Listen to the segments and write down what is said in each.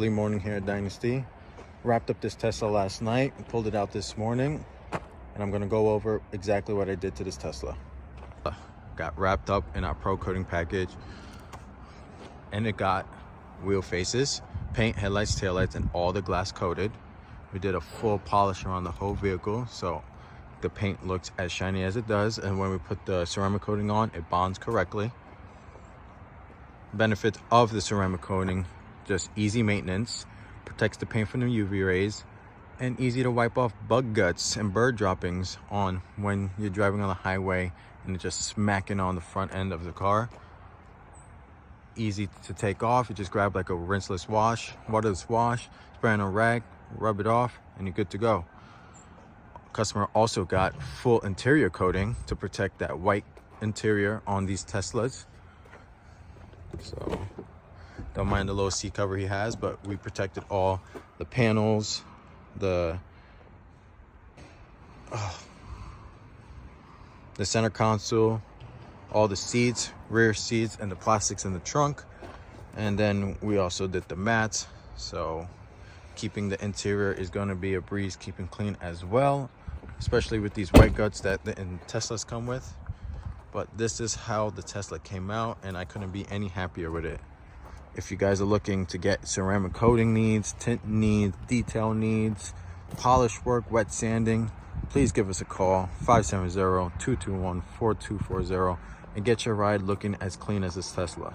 Early morning here at Dynasty. Wrapped up this Tesla last night, pulled it out this morning, and I'm gonna go over exactly what I did to this Tesla. Got wrapped up in our pro coating package, and it got wheel faces, paint, headlights, taillights, and all the glass coated. We did a full polish around the whole vehicle, so the paint looks as shiny as it does, and when we put the ceramic coating on, it bonds correctly. Benefits of the ceramic coating: just easy maintenance, protects the paint from the UV rays, and easy to wipe off bug guts and bird droppings on when you're driving on the highway and it's just smacking on the front end of the car. Easy to take off. You just grab like a rinseless wash, waterless wash, spray on a rag, rub it off, and you're good to go. Customer also got full interior coating to protect that white interior on these Teslas. So don't mind the little seat cover he has, but we protected all the panels, the center console, all the seats, rear seats, and the plastics in the trunk. And then we also did the mats, so keeping the interior is going to be a breeze, keeping clean as well, especially with these white guts that the Teslas come with. But this is how the Tesla came out, and I couldn't be any happier with it. If you guys are looking to get ceramic coating needs, tint needs, detail needs, polish work, wet sanding, please give us a call, 570-221-4240, and get your ride looking as clean as this Tesla.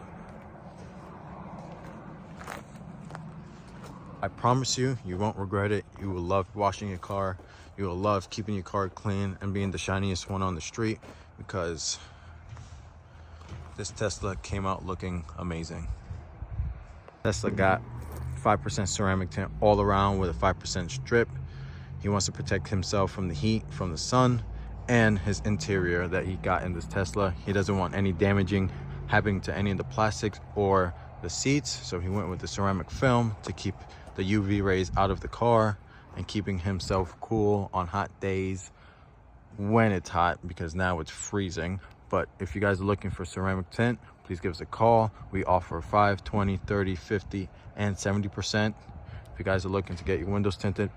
I promise you, you won't regret it. You will love washing your car. You will love keeping your car clean and being the shiniest one on the street, because this Tesla came out looking amazing. Tesla got 5% ceramic tint all around with a 5% strip. He wants to protect himself from the heat, from the sun, and his interior that he got in this Tesla. He doesn't want any damaging happening to any of the plastics or the seats, so he went with the ceramic film to keep the UV rays out of the car and keeping himself cool on hot days when it's hot, because now it's freezing. But if you guys are looking for ceramic tint, please give us a call. We offer 5, 20, 30, 50, and 70%. If you guys are looking to get your windows tinted,